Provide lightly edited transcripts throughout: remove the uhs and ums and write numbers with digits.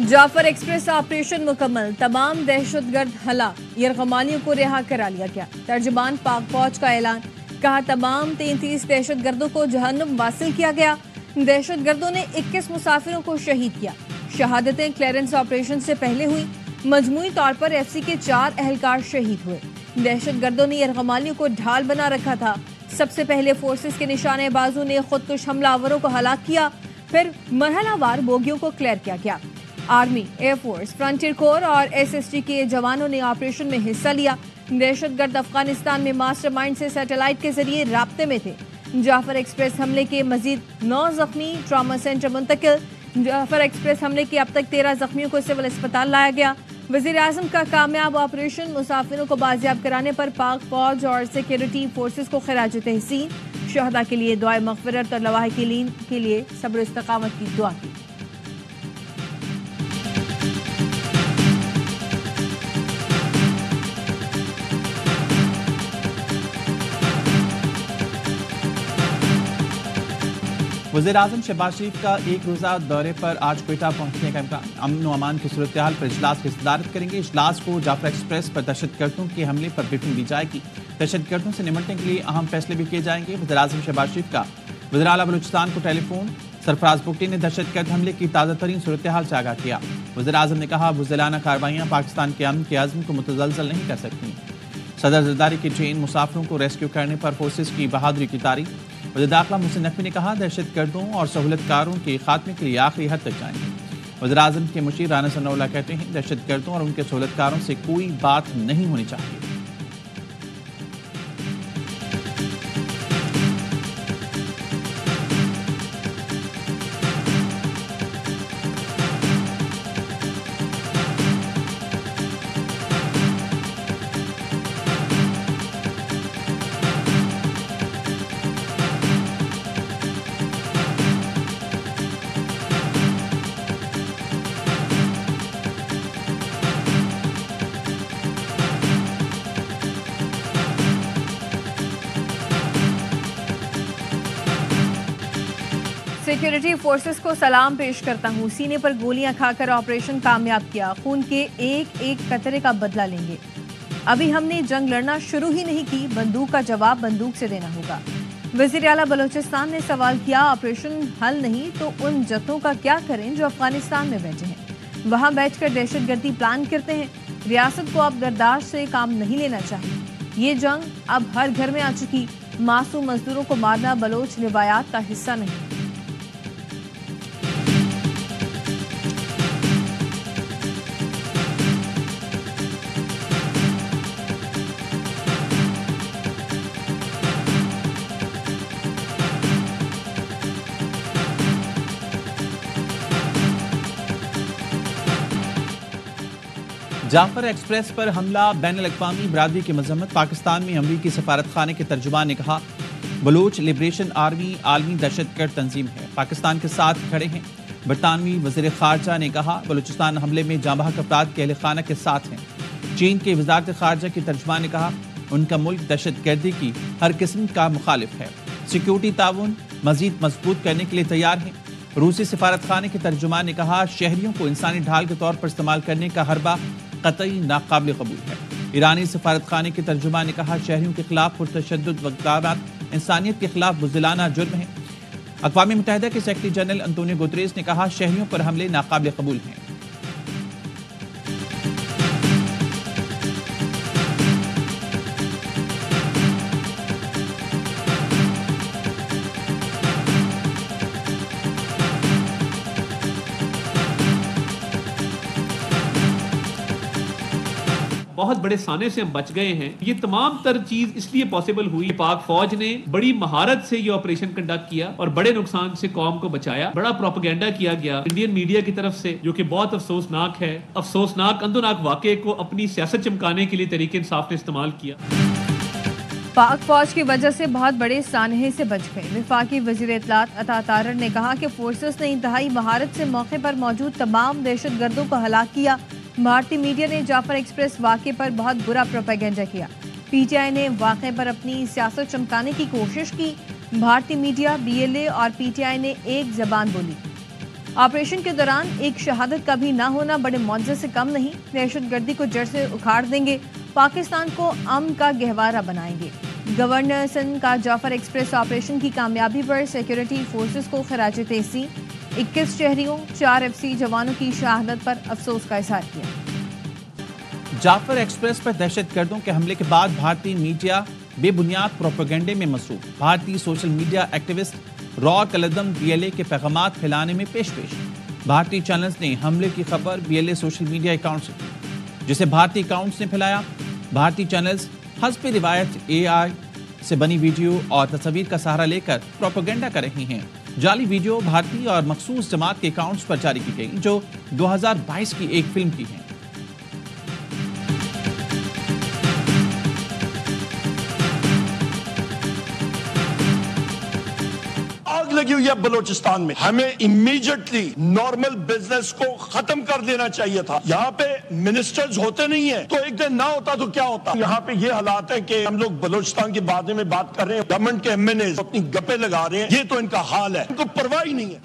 Jafar express operation मुकम्मल, तमाम दहशतगर्द हलाक, यरगमालियों को रिहा करा लिया गया। तर्जुमान पाक फौज का ऐलान, कहा तमाम 33 दहशतगर्दों को जहन्नुम वासिल किया गया। दहशतगर्दों ने 21 मुसाफिरों को शहीद किया। शहादतें क्लियरेंस ऑपरेशन से पहले हुई। मजमूई तौर पर एफसी के 4 एहलकार शहीद हुए। दहशतगर्दों ने यरगमालियों को ढाल बना रखा था। सबसे पहले फोर्सेस के निशाने बाजों ने खुदकुश हमलावरों को हलाक किया, फिर मरहलावार बोगियों को क्लियर किया गया। आर्मी, एयरफोर्स, फ्रंटियर कोर और एसएसटी के जवानों ने ऑपरेशन में हिस्सा लिया। दहशतगर्द अफगानिस्तान में मास्टरमाइंड से सैटेलाइट के जरिए राब्ते में थे। जाफर एक्सप्रेस हमले के मजीद 9 जख्मी, ट्रॉमा सेंटर मुंतकिल। जाफर एक्सप्रेस हमले के अब तक 13 जख्मियों को सिविल अस्पताल लाया गया। वजीर आजम का कामयाब ऑपरेशन, मुसाफिरों को बाजियाब कराने पर पाक फौज और सिक्योरिटी फोर्सेस को खिराज तहसीन। शहदा के लिए दुआए मग़फ़िरत और लवाहिकीन के लिए सब्र इस्तकामत की दुआ की। वज़ीर आज़म शहबाज शरीफ का एक रोज़ा दौरे पर आज क्वेटा पहुंचने का इम्कान। अमन व अमान की सूरत हाल पर इजलास की सदारत करेंगे। इजलास को जाफर एक्सप्रेस पर दहशतगर्दों के हमले पर ब्रीफिंग दी जाएगी। दहशतगर्दों से निमटने के लिए अहम फैसले भी किए जाएंगे। वज़ीर आज़म शहबाज शरीफ का वज़ीर आला बलूचिस्तान को टेलीफोन। सरफराज बुगटी ने दहशतगर्द हमले की ताज़ा तरीन सूरत हाल से आगाह किया। वज़ीर आज़म ने कहा, बुज़दिलाना कार्रवाइयाँ पाकिस्तान के अमन के अज़्म को मुतज़लज़ल नहीं कर सकती। सदर जरदारी की ट्रेन मुसाफिरों को रेस्क्यू करने पर फोर्सेस की बहादुरी की तारीफ। वज़ीर दाखिला मोहसिन नकवी ने कहा, दहशतगर्दों और सहूलतकारों के खात्मे के लिए आखिरी हद तक जाएंगे। वज़ीर आज़म के मुशीर राना सनाउल्लाह कहते हैं, दहशतगर्दों और उनके सहूलतकारों से कोई बात नहीं होनी चाहिए। सिक्योरिटी फोर्सेस को सलाम पेश करता हूँ। सीने पर गोलियां खाकर ऑपरेशन कामयाब किया। खून के एक एक कतरे का बदला लेंगे। अभी हमने जंग लड़ना शुरू ही नहीं की। बंदूक का जवाब बंदूक से देना होगा। वज़ीर आला बलूचिस्तान ने सवाल किया, ऑपरेशन हल नहीं तो उन जत्थों का क्या करें जो अफगानिस्तान में बैठे हैं, वहां बैठकर दहशतगर्दी प्लान करते हैं। रियासत को अब बर्दाश्त से काम नहीं लेना चाहिए। ये जंग अब हर घर में आ चुकी। मासूम मजदूरों को मारना बलोच रिवायात का हिस्सा नहीं। जाफर एक्सप्रेस पर हमला बैनुल-अक़वामी बरादरी की मज़म्मत। पाकिस्तान में अमरीकी सफारत खाने के तर्जुमान ने कहा, बलूच लिबरेशन आर्मी आलमी दहशतगर्द तंजीम है, पाकिस्तान के साथ खड़े हैं। बरतानवी वज़ीर ख़ारजा ने कहा, बलूचिस्तान हमले में जांबाहक अफराद के अहल खाना के साथ हैं। चीन के वज़ारत ख़ारजा के तर्जुमान ने कहा, उनका मुल्क दहशतगर्दी की हर किस्म का मुखालिफ है। सिक्योरिटी ताउन मज़ीद मजबूत करने के लिए तैयार हैं। रूसी सफारत खाने के तर्जुमान ने कहा, शहरियों को इंसानी ढाल के तौर पर इस्तेमाल करने का हरबा कतई नाकाबिल कबूल है। ईरानी सफारत खाने के तर्जुमान ने कहा, शहरियों के खिलाफ पुरतशद्दुद वक़्त इंसानियत के खिलाफ बुज़दिलाना जुर्म है। अक़वाम मुत्तहिदा के सेक्रेटरी जनरल अंतोनियो गुतरेस ने कहा, शहरियों पर हमले नाकाबिल कबूल हैं। बहुत बड़े साने से हम बच गए हैं। ये तमाम तर चीज इसलिए पॉसिबल हुई, पाक फौज ने बड़ी महारत से ये ऑपरेशन कंडक्ट किया और बड़े नुकसान से कौम को बचाया। बड़ा प्रोपेगेंडा किया गया इंडियन मीडिया की तरफ से, जो कि बहुत अफसोसनाक है। अफसोसनाक अंदोनाक वाक़े को अपनी सियासत चमकाने के लिए तरीके इंसाफ ने इस्तेमाल किया। पाक फौज की वजह से बहुत बड़े सानहे से बच गए। वफाकी वज़ीर इत्तलात अता तारर ने कहा कि फोर्सेस ने इंतहाई महारत से मौके पर मौजूद तमाम दहशतगर्दों को हलाक किया। भारतीय मीडिया ने जाफर एक्सप्रेस वाक़े पर बहुत बुरा प्रोपेगेंडा किया। पीटीआई ने वाक़े पर अपनी सियासत चमकाने की कोशिश की। भारतीय मीडिया, बीएलए और पीटीआई ने एक ज़बान बोली। ऑपरेशन के दौरान एक शहादत का भी ना होना बड़े मुआवजे से कम नहीं। दहशत गर्दी को जड़ से उखाड़ देंगे, पाकिस्तान को अमन का गहवारा बनाएंगे। गवर्नर सिंध का जाफर एक्सप्रेस ऑपरेशन की कामयाबी पर सिक्योरिटी फोर्सेस को खराज तहसीन। 21 शहरियों 4 FC जवानों की शहादत पर अफसोस का इजहार किया। जाफर एक्सप्रेस पर दहशतगर्दों के हमले के बाद भारतीय मीडिया बेबुनियाद प्रोपेगेंडे में मसरूफ। भारतीय सोशल मीडिया एक्टिविस्ट रॉ कलदम BLA के पैगामात फैलाने में पेश। भारतीय चैनल्स ने हमले की खबर BLA सोशल मीडिया अकाउंट से की, जिसे भारतीय अकाउंट्स ने फैलाया। भारतीय चैनल्स हस्ब रिवायत AI से बनी वीडियो और तस्वीर का सहारा लेकर प्रोपेगेंडा कर रही हैं। जाली वीडियो भारतीय और मखसूस जमात के अकाउंट्स पर जारी की गई, जो 2022 की एक फिल्म की है। लगी हुई है बलूचिस्तान में, हमें इमीडिएटली नॉर्मल बिजनेस को खत्म कर देना चाहिए था। यहाँ पे मिनिस्टर्स होते नहीं है, तो एक दिन ना होता तो क्या होता। यहाँ पे ये हालात है कि हम लोग बलूचिस्तान के बारे में बात कर रहे हैं, गवर्नमेंट के MNAs अपनी गप्पे लगा रहे हैं, ये तो इनका हाल है, इनको परवाह ही नहीं है।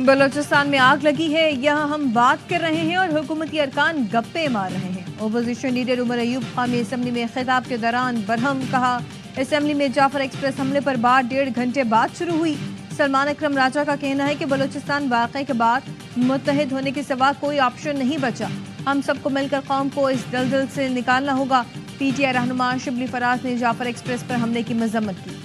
बलूचिस्तान में आग लगी है, यहाँ हम बात कर रहे हैं और हुकूमती अरकान गप्पे मार रहे हैं। Opposition leader Umar Ayub Khan assembly में खिताब के दौरान बरहम कहा, असेंबली में जाफर एक्सप्रेस हमले पर बात 1.5 घंटे बाद शुरू हुई। सलमान अकरम राजा का कहना है कि बलूचिस्तान वाक़े के बाद मुत्तहिद होने के सिवा कोई ऑप्शन नहीं बचा। हम सबको मिलकर कौम को इस दलदल से निकालना होगा। PTI रहनुमा शिबली फराज ने जाफर एक्सप्रेस पर हमले की मजम्मत की।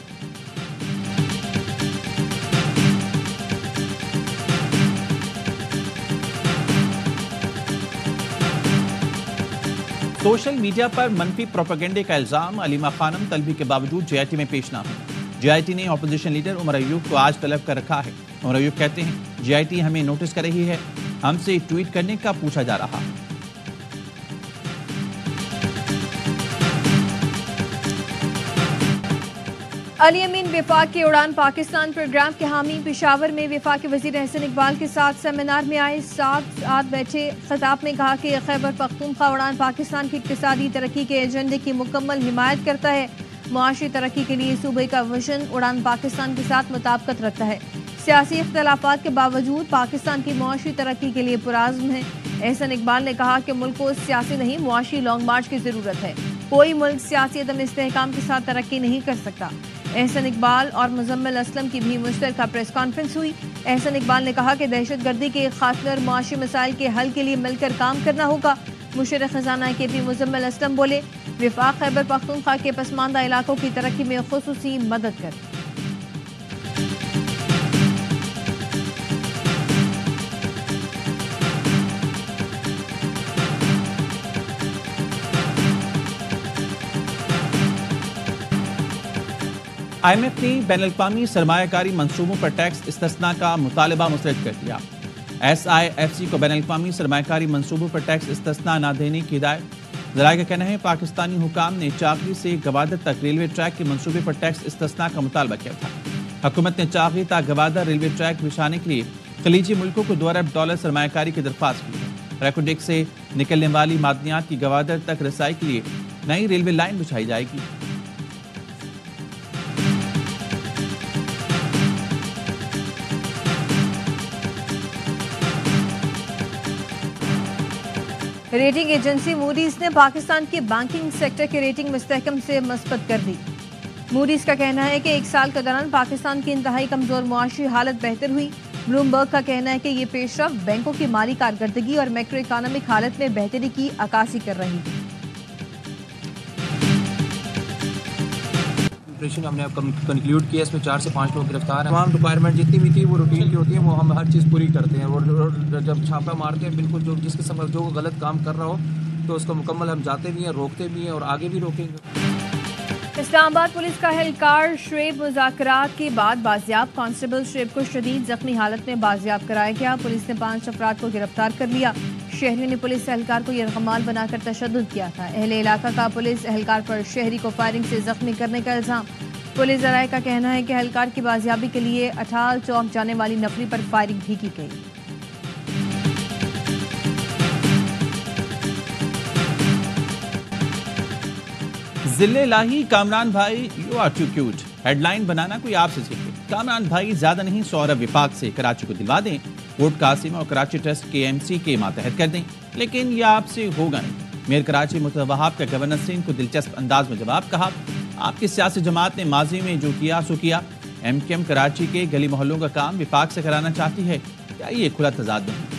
सोशल मीडिया पर मनफी प्रोपेगेंडे का इल्जाम अलीमा खानम तलबी के बावजूद JIT में पेश ना हुई। JIT ने अपोजिशन लीडर उमर अयूब को आज तलब कर रखा है। उमर अयूब कहते हैं, JIT हमें नोटिस कर रही है, हमसे ट्वीट करने का पूछा जा रहा। अली अमीन वफाक के उड़ान पाकिस्तान प्रोग्राम के हामी पेशावर में वफाक के वजीर एहसन इकबाल के साथ सेमिनार में आए। साथ बैठे खिताब में कहा कि खैबर पख्तूनख्वा उड़ान पाकिस्तान की इक्तिसादी तरक्की के एजेंडे की मुकम्मल हिमायत करता है। मुआशी तरक्की के लिए सूबे का विजन उड़ान पाकिस्तान के साथ मुताबिकत रखता है। सियासी इख्तलाफात के बावजूद पाकिस्तान की मुआशी तरक्की के लिए पुराज़्म है। एहसन इकबाल ने कहा कि मुल्क को सियासी नहीं मुआशी लॉन्ग मार्च की ज़रूरत है। कोई मुल्क सियासी अदम इस्तेहकाम के साथ तरक्की नहीं कर सकता। एहसन इकबाल और मुजम्मिल असलम की भी मुश्तरका प्रेस कॉन्फ्रेंस हुई। एहसन इकबाल ने कहा कि दहशत गर्दी के खातिर मुआशी मसाइल के हल के लिए मिलकर काम करना होगा। मुशीर खजाना KP मुजम्मिल असलम बोले, वफाक खैबर पख्तूनख्वा के पसमानदा इलाकों की तरक्की में खुसूसी मदद कर। IMF ने बैनुल-अक़वामी सरमायाकारी मंसूबों पर टैक्स इस्तिस्ना का मुतालबा मुस्तरद कर दिया। SIFC को बैनुल-अक़वामी सरमायाकारी मंसूबों पर टैक्स इस्तिस्ना न देने की हिदायत। ज़राए का कहना है, पाकिस्तानी हुकाम ने चाकरी से गवादर तक रेलवे ट्रैक के मंसूबे पर टैक्स इस्तिस्ना का मुतालबा किया था। हुकूमत ने चाकरी तक गवादर रेलवे ट्रैक बिछाने के लिए खलीजी मुल्कों को $2 अरब सरमायाकारी की दरख्वास्त की है। रैकोडेक से निकलने वाली मादनियात की गवादर तक रसाई के लिए नई रेलवे लाइन बिछाई जाएगी। रेटिंग एजेंसी मूडीज ने पाकिस्तान के बैंकिंग सेक्टर की रेटिंग मुस्तहकम से मस्बत कर दी। मूडीज का कहना है कि 1 साल के दौरान पाकिस्तान की इंतहाई कमजोर मुआशी हालत बेहतर हुई। ब्लूमबर्ग का कहना है कि ये पेशरफ बैंकों की माली कारकर्दगी और मैक्रो इकोनॉमिक हालत में बेहतरी की अक्कासी कर रही है। ऑपरेशन हमने कंक्लूड किया, इसमें 4 से 5 लोग गिरफ्तार हैं। तमाम रिक्वायरमेंट जितनी भी थी वो रूटीन की होती है, वो हम हर चीज़ पूरी करते हैं। और जब छापा मारते हैं, बिल्कुल जो जिसके समझ जो गलत काम कर रहा हो तो उसको मुकम्मल हम जाते भी हैं, रोकते भी हैं और आगे भी रोकेंगे। इस्लामाबाद पुलिस का एहलकार शुएब मुज़ाकरात के बाद बाजियाब। कांस्टेबल शुएब को शदीद जख्मी हालत में बाजियाब कराया गया। पुलिस ने 5 अफराद को गिरफ्तार कर लिया। शहरियों ने पुलिस एहलकार को यरगमाल बनाकर तशद्दुद किया था। अहले इलाका का पुलिस एहलकार पर शहरी को फायरिंग से जख्मी करने का इल्जाम। पुलिस ज़राए का कहना है कि एहलकार की बाजियाबी के लिए अठाल चौक जाने वाली नफरी पर फायरिंग भी की गई। जिले लाही कामरान भाई, you are too cute. Headline बनाना कोई आपसे सीखे। کامران بھائی زیادہ نہیں 100 ارب وفاق سے کراچی کو دلوا دیں، ووٹ قاسم اور کراچی ٹرسٹ KMC کے ماتحت کر دیں، لیکن یہ آپ سے ہوگا نہیں۔ میئر کراچی مرتضی وہاب کا گورنر سندھ کو دلچسپ انداز میں جواب، کہا آپ کی سیاسی جماعت نے ماضی میں جو کیا سو کیا، MKM کراچی کے گلی محلوں کا کام وفاق سے کرانا چاہتی ہے، کیا یہ کھلا تضاد نہیں؟